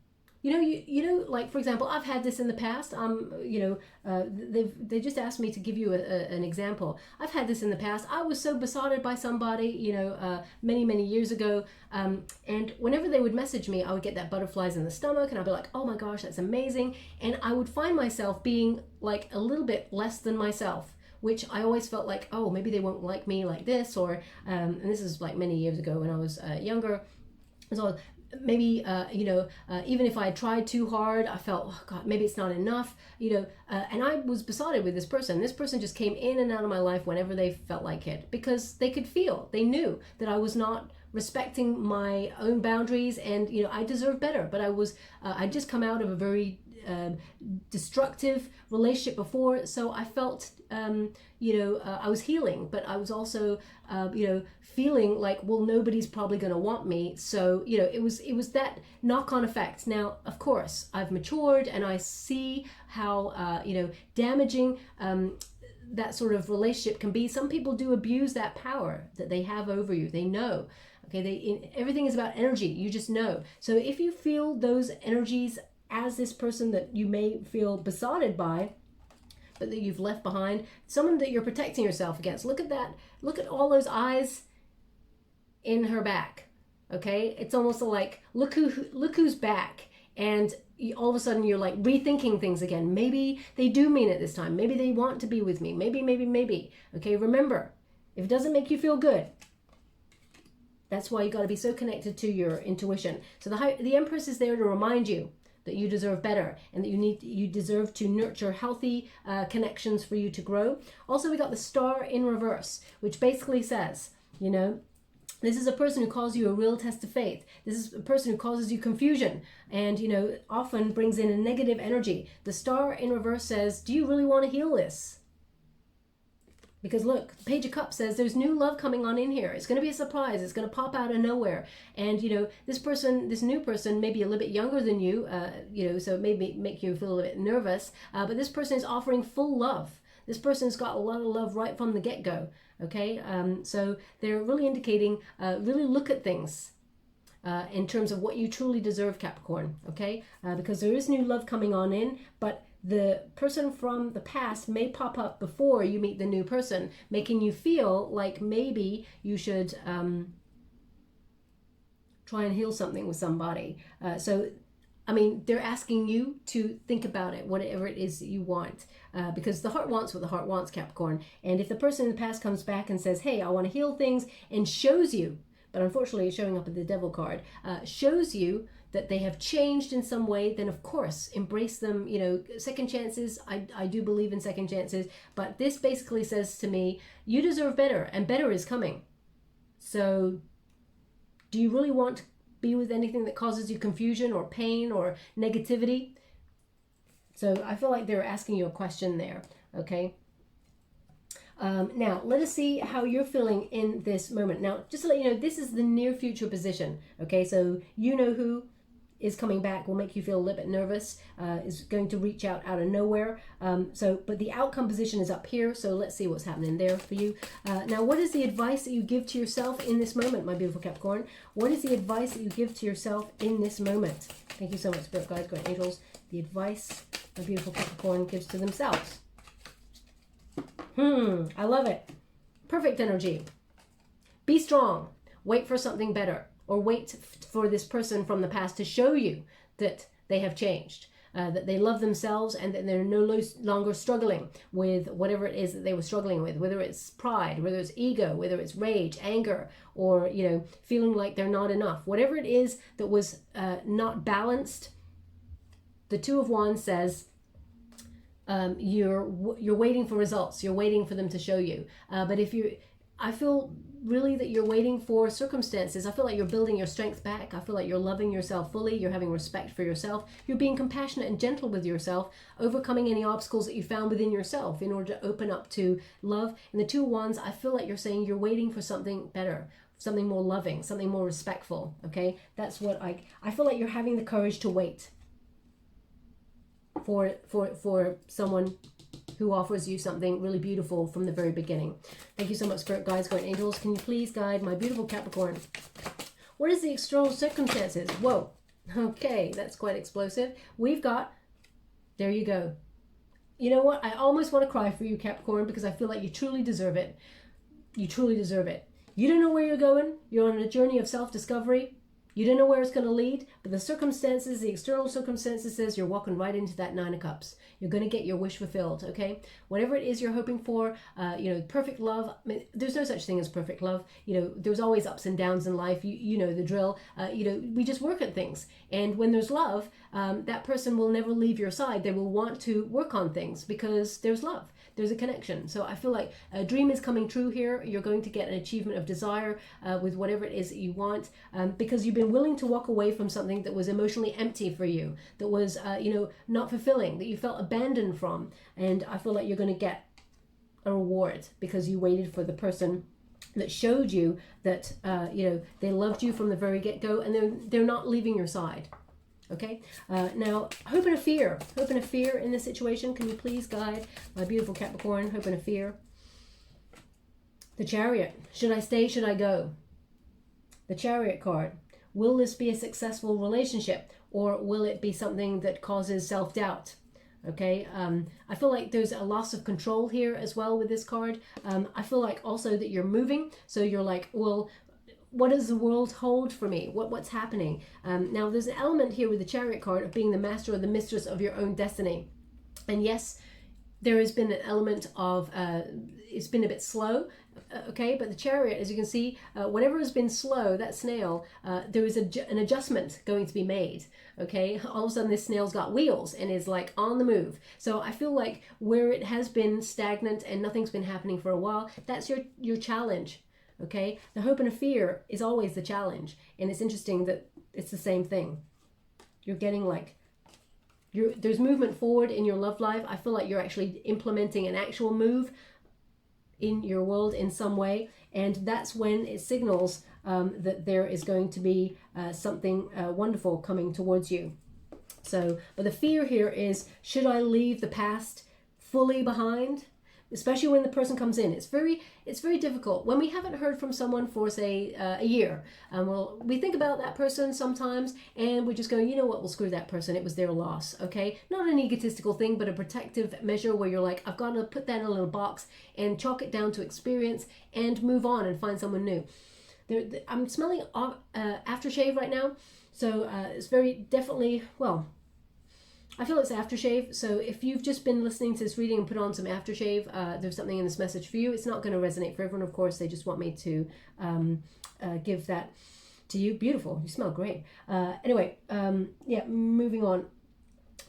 You know, like, for example, I've had this in the past. You know, they just asked me to give you an example. I've had this in the past. I was so besotted by somebody, you know, many years ago. And whenever they would message me, I would get that butterflies in the stomach, and I'd be like, oh my gosh, that's amazing. And I would find myself being like a little bit less than myself, which I always felt like, oh, maybe they won't like me like this, or, and this is like many years ago when I was younger. So maybe, you know, even if I tried too hard, I felt, oh God, maybe it's not enough, you know, and I was besotted with this person. This person just came in and out of my life whenever they felt like it, because they could feel, they knew that I was not respecting my own boundaries, and, you know, I deserve better. But I was, I'd just come out of a very destructive relationship before, so I felt, you know, I was healing, but I was also, you know, feeling like, well, nobody's probably going to want me. So, you know, it was that knock-on effect. Now, of course, I've matured, and I see how, you know, damaging that sort of relationship can be. Some people do abuse that power that they have over you. They know. Okay, everything is about energy. You just know. So if you feel those energies as this person that you may feel besotted by, but that you've left behind, someone that you're protecting yourself against. Look at that. Look at all those eyes in her back. Okay, it's almost like, look who's back, and all of a sudden you're like rethinking things again. Maybe they do mean it this time. Maybe they want to be with me. Maybe. Okay, remember, if it doesn't make you feel good, that's why you got to be so connected to your intuition. So the Empress is there to remind you that you deserve better, and that you deserve to nurture healthy connections for you to grow. Also, we got the Star in reverse, which basically says, you know, this is a person who calls you a real test of faith. This is a person who causes you confusion, and, you know, often brings in a negative energy. The Star in reverse says, do you really want to heal this? Because look, the Page of Cups says there's new love coming on in here. It's going to be a surprise. It's going to pop out of nowhere. And, you know, this person, this new person, may be a little bit younger than you, you know, so it may make you feel a little bit nervous. But this person is offering full love. This person's got a lot of love right from the get-go. Okay, so they're really indicating, really look at things in terms of what you truly deserve, Capricorn. Okay, because there is new love coming on in, but the person from the past may pop up before you meet the new person, making you feel like maybe you should try and heal something with somebody. So, I mean, they're asking you to think about it, whatever it is that you want, because the heart wants what the heart wants, Capricorn. And if the person in the past comes back and says, hey, I want to heal things, and shows you, but unfortunately it's showing up at the Devil card, shows you that they have changed in some way, then of course embrace them. You know, second chances, I do believe in second chances, but this basically says to me, you deserve better, and better is coming. So do you really want to be with anything that causes you confusion or pain or negativity? So I feel like they're asking you a question there. Okay, now let us see how you're feeling in this moment. Now, just to let you know, this is the near future position. Okay, so you know who is coming back, will make you feel a little bit nervous, is going to reach out of nowhere. But the outcome position is up here, so let's see what's happening there for you. Now, what is the advice that you give to yourself in this moment, my beautiful Capricorn? What is the advice that you give to yourself in this moment? Thank you so much, Spirit Guides, Great Angels. The advice my beautiful Capricorn gives to themselves. I love it. Perfect energy. Be strong. Wait for something better. Or wait for this person from the past to show you that they have changed, that they love themselves, and that they're no longer struggling with whatever it is that they were struggling with, whether it's pride, whether it's ego, whether it's rage, anger, or, you know, feeling like they're not enough. Whatever it is that was not balanced, the Two of Wands says, you're waiting for results. You're waiting for them to show you. But if you, I feel really that you're waiting for circumstances. I feel like you're building your strength back. I feel like you're loving yourself fully. You're having respect for yourself. You're being compassionate and gentle with yourself, overcoming any obstacles that you found within yourself in order to open up to love. And the Two of Wands, I feel like you're saying you're waiting for something better, something more loving, something more respectful. Okay, that's what I feel like you're having the courage to wait for someone who offers you something really beautiful from the very beginning. Thank you so much, Spirit Guides, Guardian Angels. Can you please guide my beautiful Capricorn? What is the external circumstances? Whoa. Okay, that's quite explosive. We've got, there you go. You know what? I almost want to cry for you, Capricorn, because I feel like you truly deserve it. You truly deserve it. You don't know where you're going. You're on a journey of self-discovery. You don't know where it's going to lead, but the circumstances, the external circumstances says you're walking right into that Nine of Cups. You're going to get your wish fulfilled, okay? Whatever it is you're hoping for, you know, perfect love. I mean, there's no such thing as perfect love. You know, there's always ups and downs in life. You know the drill. You know, we just work at things. And when there's love, that person will never leave your side. They will want to work on things because there's love. There's a connection. So I feel like a dream is coming true here. You're going to get an achievement of desire with whatever it is that you want, because you've been willing to walk away from something that was emotionally empty for you, that was, you know, not fulfilling, that you felt abandoned from. And I feel like you're going to get a reward because you waited for the person that showed you that, you know, they loved you from the very get-go, and they're not leaving your side. Okay, now hope and a fear. Hope and a fear in this situation. Can you please guide my beautiful Capricorn? Hope and a fear. The Chariot. Should I stay? Should I go? The Chariot card. Will this be a successful relationship, or will it be something that causes self-doubt? Okay, I feel like there's a loss of control here as well with this card. I feel like also that you're moving, so you're like, well, what does the world hold for me? What's happening? Now, there's an element here with the Chariot card of being the master or the mistress of your own destiny. And yes, there has been an element of, it's been a bit slow, okay? But the Chariot, as you can see, whatever has been slow, that snail, there is an adjustment going to be made, okay? All of a sudden, this snail's got wheels and is like on the move. So I feel like where it has been stagnant and nothing's been happening for a while, that's your challenge. Okay, the hope and a fear is always the challenge, and it's interesting that it's the same thing. You're getting like, there's movement forward in your love life. I feel like you're actually implementing an actual move in your world in some way, and that's when it signals that there is going to be something wonderful coming towards you. So, but the fear here is, should I leave the past fully behind? Especially when the person comes in, it's very difficult when we haven't heard from someone for, say, a year. Well, we think about that person sometimes, and we're just going, you know what, we'll screw that person. It was their loss. Okay, not an egotistical thing, but a protective measure where you're like, I've got to put that in a little box and chalk it down to experience and move on and find someone new. I'm smelling aftershave right now, so it's very definitely, well, I feel it's aftershave, so if you've just been listening to this reading and put on some aftershave, there's something in this message for you. It's not going to resonate for everyone, of course. They just want me to give that to you. Beautiful. You smell great. Anyway, yeah, moving on.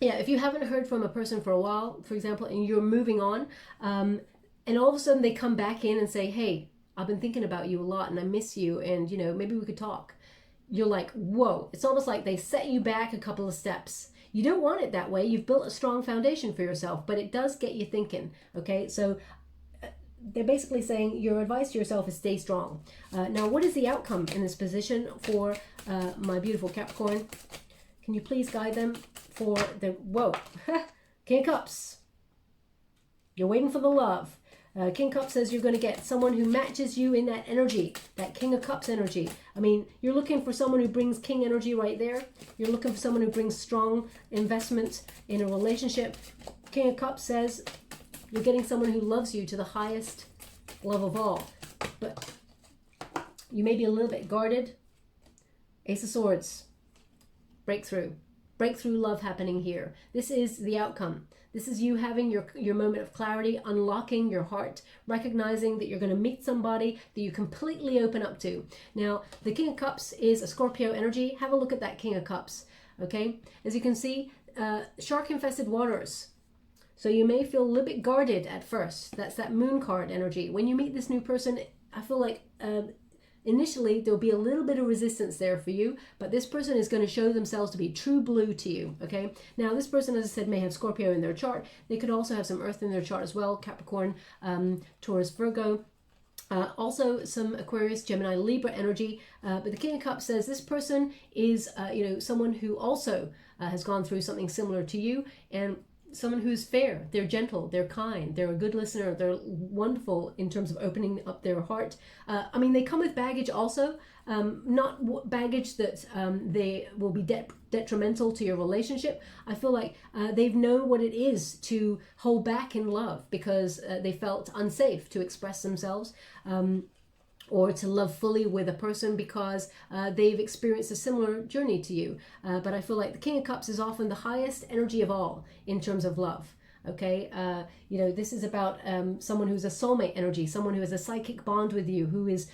Yeah, if you haven't heard from a person for a while, for example, and you're moving on, and all of a sudden they come back in and say, hey, I've been thinking about you a lot and I miss you, and, you know, maybe we could talk. You're like, whoa. It's almost like they set you back a couple of steps. You don't want it that way. You've built a strong foundation for yourself, but it does get you thinking, okay? So they're basically saying your advice to yourself is stay strong. Now, what is the outcome in this position for my beautiful Capricorn? Can you please guide them for the, whoa, King of Cups. You're waiting for the love. King Cup says you're going to get someone who matches you in that energy, that King of Cups energy. I mean, you're looking for someone who brings King energy right there. You're looking for someone who brings strong investment in a relationship. King of Cups says you're getting someone who loves you to the highest love of all. But you may be a little bit guarded. Ace of Swords. Breakthrough. Breakthrough love happening here. This is the outcome. This is you having your moment of clarity, unlocking your heart, recognizing that you're going to meet somebody that you completely open up to. Now, the King of Cups is a Scorpio energy. Have a look at that King of Cups, okay? As you can see, shark-infested waters. So you may feel a little bit guarded at first. That's that moon card energy. When you meet this new person, I feel like initially there'll be a little bit of resistance there for you, but this person is going to show themselves to be true blue to you, okay? Now this person, as I said, may have Scorpio in their chart. They could also have some earth in their chart as well, Capricorn, Taurus, Virgo. Also some Aquarius, Gemini, Libra energy, but the King of Cups says this person is, someone who also has gone through something similar to you, and someone who's fair, they're gentle, they're kind, they're a good listener, they're wonderful in terms of opening up their heart. I mean, they come with baggage also, not baggage that they will be detrimental to your relationship. I feel like they've known what it is to hold back in love because they felt unsafe to express themselves. Or to love fully with a person because they've experienced a similar journey to you. But I feel like the King of Cups is often the highest energy of all in terms of love. Okay, this is about someone who's a soulmate energy, someone who has a psychic bond with you, who is,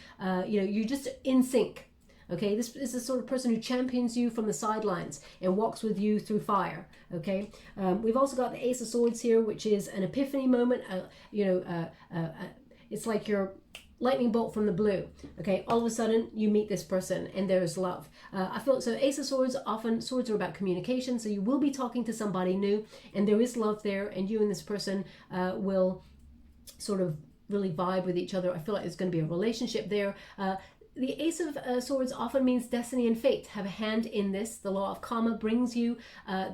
you're just in sync. Okay, this is the sort of person who champions you from the sidelines and walks with you through fire. Okay, we've also got the Ace of Swords here, which is an epiphany moment. It's like your lightning bolt from the blue. Okay, all of a sudden you meet this person and there's love. I feel so. Ace of Swords, often swords are about communication, so you will be talking to somebody new and there is love there, and you and this person will sort of really vibe with each other. I feel like there's going to be a relationship there. The Ace of Swords often means destiny and fate have a hand in this. The law of karma brings you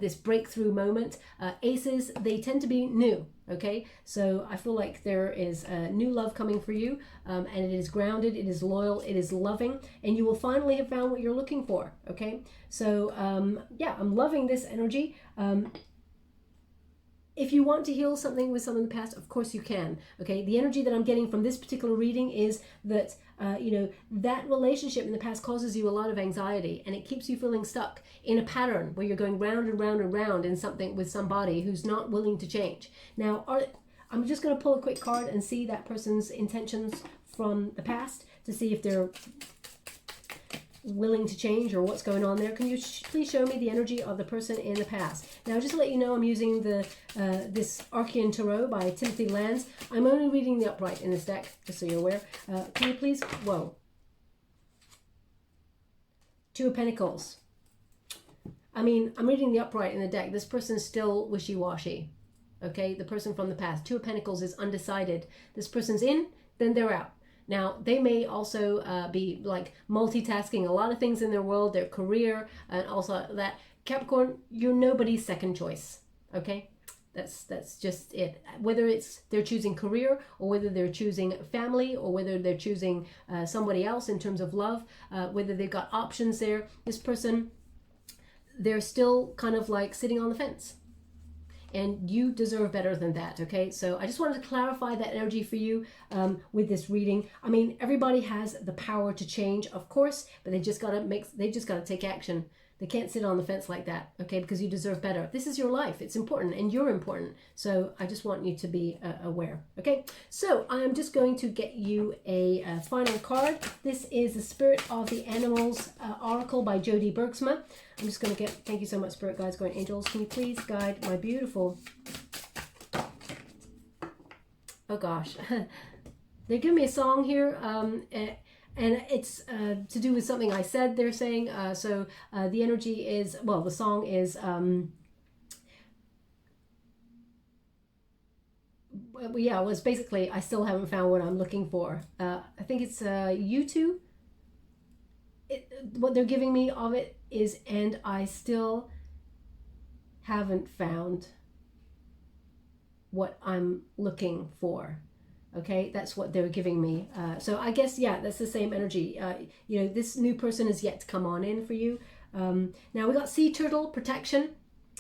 this breakthrough moment. Aces, they tend to be new, okay? So I feel like there is new love coming for you, and it is grounded, it is loyal, it is loving, and you will finally have found what you're looking for, okay? So, I'm loving this energy. If you want to heal something with someone in the past, of course you can, okay? The energy that I'm getting from this particular reading is that, that relationship in the past causes you a lot of anxiety, and it keeps you feeling stuck in a pattern where you're going round and round and round in something with somebody who's not willing to change. Now, I'm just going to pull a quick card and see that person's intentions from the past to see if they're willing to change or what's going on there. Can you please show me the energy of the person in the past? Now, just to let you know, I'm using this ARCHEON Tarot by Timothy LANTZ. I'm only reading the upright in this deck, just so you're aware. Can you please? Whoa. Two of Pentacles. I mean, I'm reading the upright in the deck. This person's still wishy-washy. Okay, the person from the past. Two of Pentacles is undecided. This person's in, then they're out. Now, they may also be like multitasking a lot of things in their world, their career, and also that. Capricorn, you're nobody's second choice, okay? That's just it. Whether they're choosing career, or whether they're choosing family, or whether they're choosing somebody else in terms of love, whether they've got options there, this person, they're still kind of like sitting on the fence. And you deserve better than that, okay? So I just wanted to clarify that energy for you with this reading. I mean, everybody has the power to change, of course, but they just gotta take action. They can't sit on the fence like that, okay? Because you deserve better. This is your life. It's important, and you're important. So I just want you to be aware, okay? So I am just going to get you a final card. This is the Spirit of the Animals Oracle by JODY BERGSMA. I'm just going to get, thank you so much, Spirit Guides, Guardian Angels. Can you please guide my beautiful, oh gosh. They're giving me a song here, and it's to do with something I said, they're saying. The energy is, well, the song is, it's basically, I still haven't found what I'm looking for. I think it's U2. What they're giving me of it is, and I still haven't found what I'm looking for. Okay, that's what they're giving me. So I guess, yeah, that's the same energy. This new person is yet to come on in for you. Now we got sea turtle protection.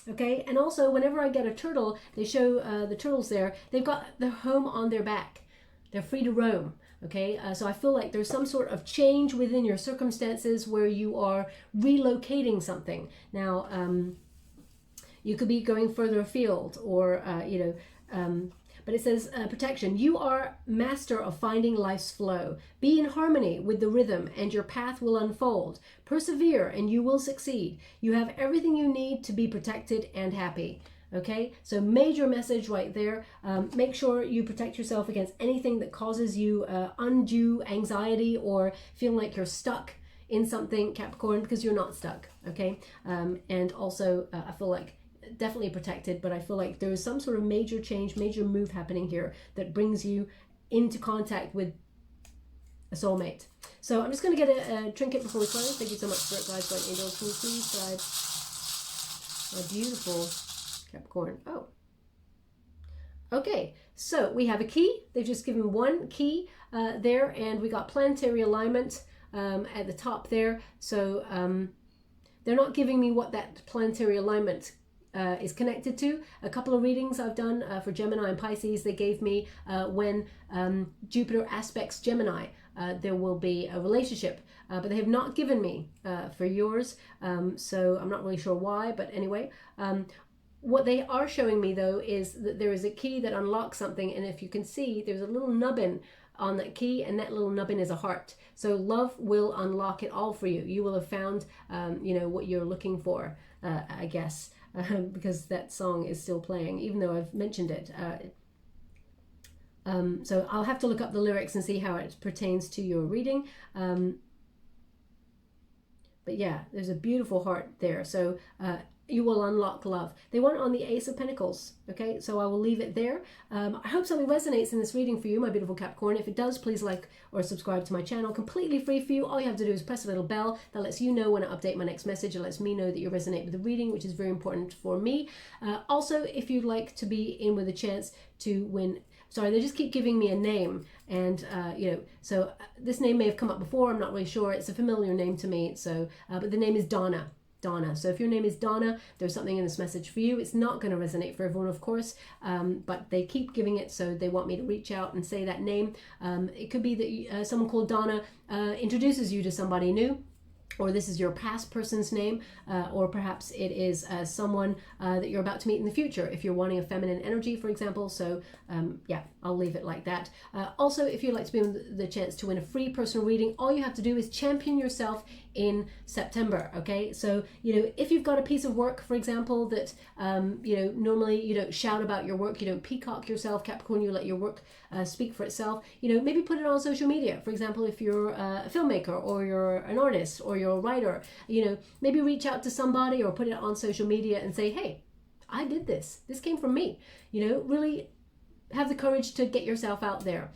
Okay, and also whenever I get a turtle, they show the turtles there. They've got their home on their back. They're free to roam. Okay, so I feel like there's some sort of change within your circumstances where you are relocating something. Now, you could be going further afield, or but it says protection. You are master of finding life's flow. Be in harmony with the rhythm and your path will unfold. Persevere and you will succeed. You have everything you need to be protected and happy. Okay, so major message right there. Make sure you protect yourself against anything that causes you undue anxiety or feeling like you're stuck in something, Capricorn, because you're not stuck. Okay, and also I feel like definitely protected, but I feel like there is some sort of major change, major move happening here that brings you into contact with a soulmate. So I'm just going to get a trinket before we close. Thank you so much for it, guys. White angels, can you please guide? Oh, beautiful. Capricorn. Oh. Okay, so we have a key. They've just given one key there, and we got planetary alignment at the top there. So they're not giving me what that planetary alignment is connected to. A couple of readings I've done for Gemini and Pisces, they gave me when Jupiter aspects Gemini, there will be a relationship. But they have not given me for yours, so I'm not really sure why, but anyway. What they are showing me, though, is that there is a key that unlocks something, and if you can see, there's a little nubbin on that key, and that little nubbin is a heart. So love will unlock it all for you. You will have found, you know, what you're looking for, I guess, because that song is still playing, even though I've mentioned it. So I'll have to look up the lyrics and see how it pertains to your reading. But yeah, there's a beautiful heart there. So you will unlock love. They want it on the Ace of Pentacles. Okay, so I will leave it there. I hope something resonates in this reading for you, my beautiful Capricorn. If it does, please like or subscribe to my channel. Completely free for you. All you have to do is press a little bell that lets you know when I update my next message. It lets me know that you resonate with the reading, which is very important for me. Also, if you'd like to be in with a chance to win. Sorry, they just keep giving me a name, and you know, so this name may have come up before. I'm not really sure. It's a familiar name to me. So, but the name is Donna. Donna. So if your name is Donna, there's something in this message for you. It's not going to resonate for everyone, of course, but they keep giving it, so they want me to reach out and say that name. It could be that someone called Donna introduces you to somebody new, or this is your past person's name, or perhaps it is someone that you're about to meet in the future, if you're wanting a feminine energy, for example. So yeah, I'll leave it like that. Also, if you'd like to be in the chance to win a free personal reading, all you have to do is champion yourself in September. Okay, so you know, if you've got a piece of work, for example, that you know, normally you don't shout about your work, you don't peacock yourself, Capricorn, you let your work speak for itself. You know, maybe put it on social media. For example, if you're a filmmaker, or you're an artist, or you're a writer, you know, maybe reach out to somebody or put it on social media and say, hey, I did this. This came from me. You know, really have the courage to get yourself out there.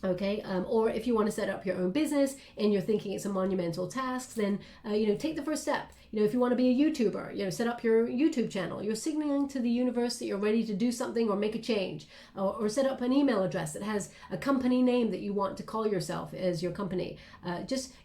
Okay, or if you want to set up your own business and you're thinking it's a monumental task, then you know, take the first step. You know, if you want to be a YouTuber, you know, set up your YouTube channel. You're signaling to the universe that you're ready to do something or make a change, or set up an email address that has a company name that you want to call yourself as your company.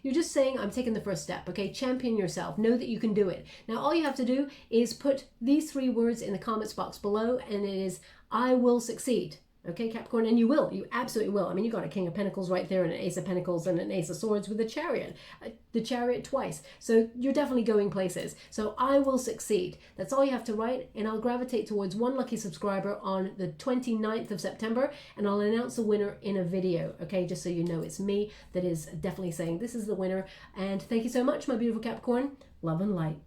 You're just saying, I'm taking the first step. Okay, champion yourself. Know that you can do it. Now, all you have to do is put these 3 words in the comments box below, and it is, I will succeed. Okay, Capricorn, and you will. You absolutely will. I mean, you got a King of Pentacles right there, and an Ace of Pentacles, and an Ace of Swords with the Chariot twice. So you're definitely going places. So I will succeed. That's all you have to write, and I'll gravitate towards one lucky subscriber on the 29th of September, and I'll announce the winner in a video. Okay, just so you know, it's me that is definitely saying this is the winner. And thank you so much, my beautiful Capricorn. Love and light.